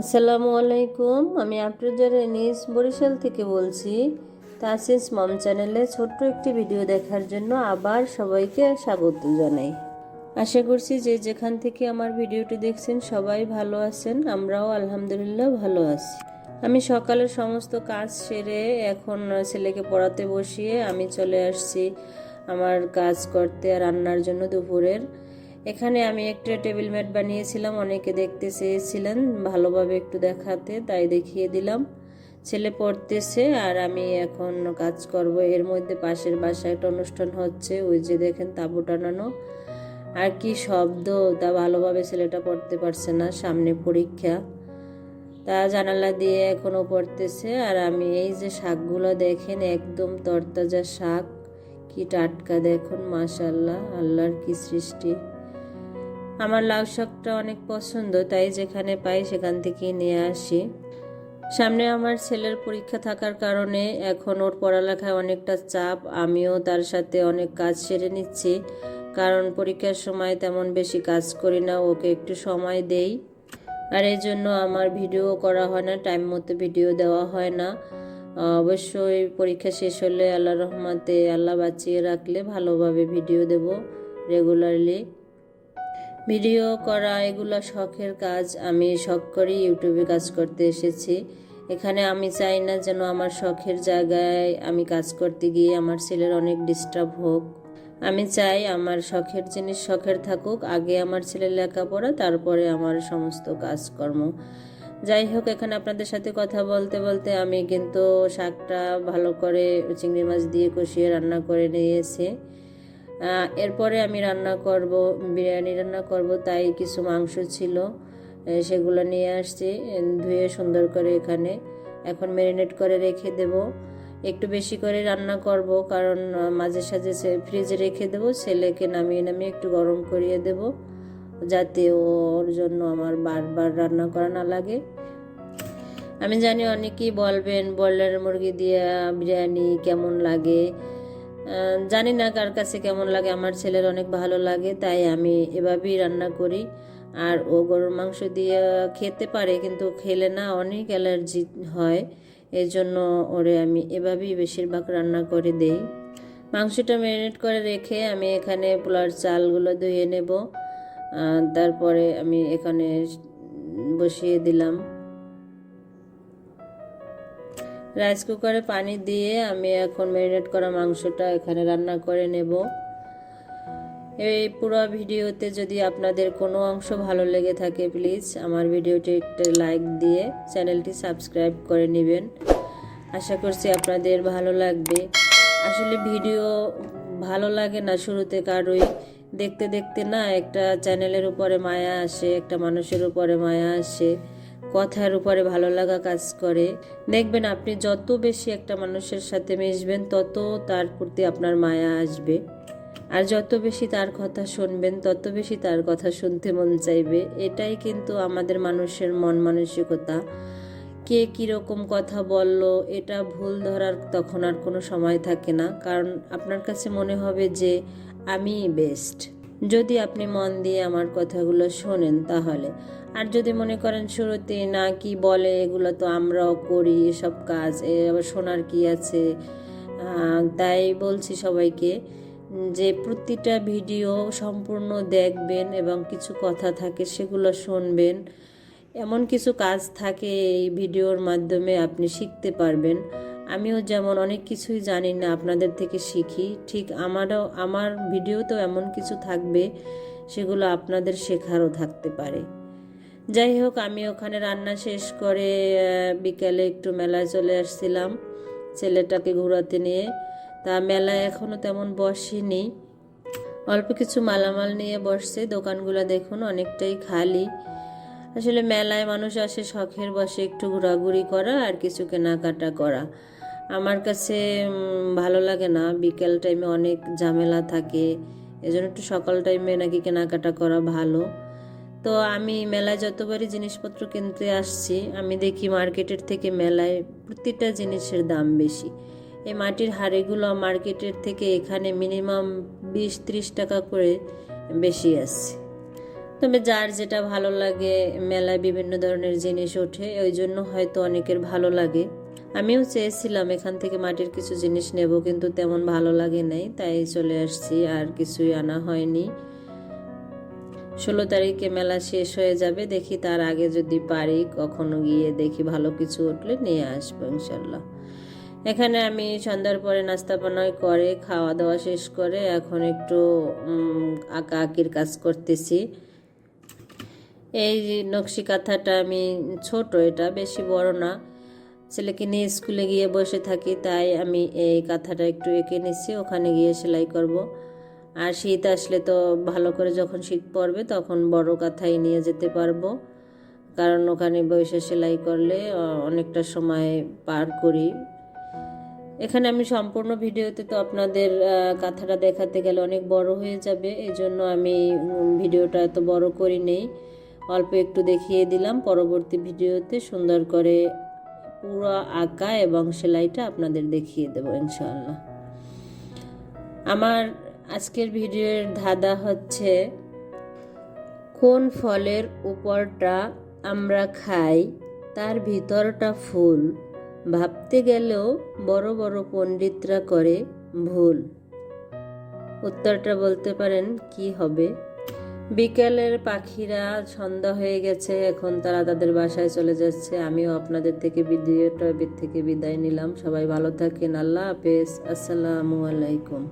আসসালামু আলাইকুম। আমি আফরোজা রেনিস বরিশাল থেকে বলছি। তাসিস মম চ্যানেলে ছোট্ট একটি ভিডিও দেখার জন্য আবার সবাইকে স্বাগত জানাই। আশা করছি যে যেখান থেকে আমার ভিডিওটি দেখছেন সবাই ভালো আছেন, আমরাও আলহামদুলিল্লাহ ভালো আছি। আমি সকালের সমস্ত কাজ সেরে এখন ছেলেকে পড়াতে বসিয়ে আমি চলে আসছি আমার কাজ করতে আর রান্নার জন্য দুপুরের। এখানে আমি একটা টেবিল ম্যাট বানিয়েছিলাম, অনেকে দেখতে চেয়েছিলেন ভালোভাবে একটু দেখাতে, তাই দেখিয়ে দিলাম। ছেলে পড়তেছে আর আমি এখন কাজ করব। এর মধ্যে পাশের বাসায় একটা অনুষ্ঠান হচ্ছে, ওই যে দেখেন তাঁবু টানানো, আর কি শব্দ, তা ভালোভাবে ছেলেটা পড়তে পারছে না, সামনে পরীক্ষা। তা জানালা দিয়ে এখনো পড়তেছে। আর আমি এই যে শাকগুলো দেখেন, একদম তরতাজা শাক, কি টাটকা দেখুন, মাশাআল্লাহ, আল্লাহর কি সৃষ্টি। আমার লাউ শাকটা অনেক পছন্দ, তাই যেখানে পাই সেখান থেকেই নিয়ে আসি। সামনে আমার ছেলের পরীক্ষা থাকার কারণে এখন ওর পড়ালেখায় অনেকটা চাপ, আমিও তার সাথে অনেক কাজ সেরে নিচ্ছি, কারণ পরীক্ষার সময় তেমন বেশি কাজ করি না, ওকে একটু সময় দেই। আর এই জন্য আমার ভিডিও করা হয় না, টাইম মতো ভিডিও দেওয়া হয় না। অবশ্যই পরীক্ষা শেষ হলে আল্লাহর রহমতে আল্লাহ বাঁচিয়ে রাখলে ভালোভাবে ভিডিও দেব রেগুলারলি। ভিডিও করা এগুলো শখের কাজ, আমি শখ করি ইউটিউবে কাজ করতে এসেছি। এখানে আমি চাই না যেন আমার শখের জায়গায় আমি কাজ করতে গিয়ে আমার ছেলের অনেক ডিস্টার্ব হোক। আমি চাই আমার শখের জিনিস শখের থাকুক, আগে আমার ছেলের লেখাপড়া, তারপরে আমার সমস্ত কাজকর্ম। যাই হোক, এখানে আপনাদের সাথে কথা বলতে বলতে আমি কিন্তু শাকটা ভালো করে চিংড়ি মাছ দিয়ে কষিয়ে রান্না করে নিয়েছি। এরপরে আমি রান্না করব, বিরিয়ানি রান্না করব, তাই কিছু মাংস ছিল, সেগুলো নিয়ে আসছি, ধুয়ে সুন্দর করে এখানে এখন ম্যারিনেট করে রেখে দেব। একটু বেশি করে রান্না করব, কারণ মাঝে সাঝে ফ্রিজে রেখে দেব, ছেলেকে নামিয়ে নামিয়ে একটু গরম করিয়ে দেব, যাতে ওর জন্য আমার বারবার রান্না করা না লাগে। আমি জানি অনেকেই বলবেন ব্রয়লার মুরগি দিয়ে বিরিয়ানি কেমন লাগে, জানি না কার কাছে কেমন লাগে, আমার ছেলের অনেক ভালো লাগে, তাই আমি এভাবেই রান্না করি। আর ও গরুর মাংস দিয়ে খেতে পারে, কিন্তু খেলে না অনেক অ্যালার্জি হয়, এই জন্য ওরে আমি এভাবেই বেশিরভাগ রান্না করে দেই। মাংসটা ম্যারিনেট করে রেখে আমি এখানে পোলার চালগুলো ধুয়ে নেব, তারপরে আমি এখানে বসিয়ে দিলাম। রাইস কুকারে পানি দিয়ে আমি এখন ম্যারিনেট করা মাংসটা এখানে রান্না করে নেব। এই পুরো ভিডিওতে যদি আপনাদের কোনো অংশ ভালো লেগে থাকে, প্লিজ আমার ভিডিওটি একটা লাইক দিয়ে চ্যানেলটি সাবস্ক্রাইব করে নেবেন। আশা করছি আপনাদের ভালো লাগবে। আসলে ভিডিও ভালো লাগে না শুরুতে কারোই, দেখতে দেখতে না একটা চ্যানেলের উপরে মায়া আসে, একটা মানুষের উপরে মায়া আসে, কথার উপরে ভালো লাগা কাজ করে। দেখবেন আপনি যত বেশি একটা মানুষের সাথে মিশবেন, তত তার প্রতি আপনার মায়া আসবে, আর যত বেশি তার কথা শুনবেন তত বেশি তার কথা শুনতে মন চাইবে। এটাই কিন্তু আমাদের মানুষের মন মানসিকতা। কে কীরকম কথা বলল এটা ভুল ধরার তখন আর কোনো সময় থাকে না, কারণ আপনার কাছে মনে হবে যে আমি বেস্ট, যদি আপনি মন দিয়ে আমার কথাগুলো শোনেন তাহলে। আর যদি মনে করেন শুরুতে না কি বলে এগুলো তো আমরাও করি, এসব কাজ আবার শোনার কি আছে, তাই বলছি সবাইকে যে প্রতিটা ভিডিও সম্পূর্ণ দেখবেন এবং কিছু কথা থাকে সেগুলো শুনবেন। এমন কিছু কাজ থাকে এই ভিডিওর মাধ্যমে আপনি শিখতে পারবেন। আমিও যেমন অনেক কিছুই জানি না, আপনাদের থেকে শিখি, ঠিক আমার ভিডিওতেও এমন কিছু থাকবে সেগুলো আপনাদের শেখারও থাকতে পারে। যাই হোক, আমি ওখানে রান্না শেষ করে বিকেলে একটু মেলায় চলে আসছিলাম ছেলেটাকে ঘোরাতে নিয়ে। তা মেলায় এখনও তেমন বসেনি, অল্প কিছু মালামাল নিয়ে বসছে, দোকানগুলো দেখুন অনেকটাই খালি। আসলে মেলায় মানুষ আসে শখের বসে একটু ঘোরাঘুরি করা আর কিছু কেনাকাটা করা। আমার কাছে ভালো লাগে না, বিকেল টাইমে অনেক ঝামেলা থাকে, এজন্য একটু সকাল টাইমে নাকি কেনাকাটা করা ভালো। তো আমি মেলায় যতবারই জিনিসপত্র কিনতে আসছি, আমি দেখি মার্কেটের থেকে মেলায় প্রতিটা জিনিসের দাম বেশি। এই মাটির হাঁড়িগুলো মার্কেটের থেকে এখানে মিনিমাম 20-30 টাকা করে বেশি আছে। তবে যার যেটা ভালো লাগে, মেলায় বিভিন্ন ধরনের জিনিস ওঠে, ওই জন্য হয়তো অনেকের ভালো লাগে। আমিও চেয়েছিলাম এখান থেকে মাটির কিছু জিনিস নেব, কিন্তু তেমন ভালো লাগে নাই, তাই চলে আসছি, আর কিছুই আনা হয়নি। 16 তারিখে মেলা শেষ হয়ে যাবে, দেখি তার আগে যদি পারি কখনো গিয়ে দেখি ভালো কিছু উঠলে নিয়ে আসবো ইনশাল্লাহ। এখানে আমি সন্ধ্যার পরে নাস্তা পানা করে খাওয়া দাওয়া শেষ করে এখন একটু আঁকা আঁকির কাজ করতেছি। এই নকশি কাঁথাটা আমি ছোট, এটা বেশি বড় না, ছেলেকে নিয়ে স্কুলে গিয়ে বসে থাকি, তাই আমি এই কাঁথাটা একটু এঁকে নিচ্ছি, ওখানে গিয়ে সেলাই করব। আর শীত আসলে তো ভালো করে, যখন শীত পড়বে তখন বড় কাঁথাই নিয়ে যেতে পারবো, কারণ ওখানে বসে সেলাই করলে অনেকটা সময় পার করি। এখানে আমি সম্পূর্ণ ভিডিওতে তো আপনাদের কাঁথাটা দেখাতে গেলে অনেক বড় হয়ে যাবে, এই জন্য আমি ভিডিওটা এত বড় করি নেই, অল্প একটু দেখিয়ে দিলাম। পরবর্তী ভিডিওতে সুন্দর করে পুরো আঁকা এবং সেলাইটা আপনাদের দেখিয়ে দেবো ইনশাআল্লাহ। আমার আজকের ভিডিওর ধাঁধা হচ্ছে, কোন ফলের উপরটা আমরা খাই, তার ভিতরটা ফুল, ভাবতে গেলেও বড় বড় পণ্ডিতরা করে ভুল। উত্তরটা বলতে পারেন কি হবে? বিকেলের পাখিরা সন্ধ্যা হয়ে গেছে, এখন তারা তাদের বাসায় চলে যাচ্ছে, আমিও আপনাদের থেকে ভিডিওটা থেকে বিদায় নিলাম। সবাই ভালো থাকেন, আল্লাহ হাফেজ, আসসালামু আলাইকুম।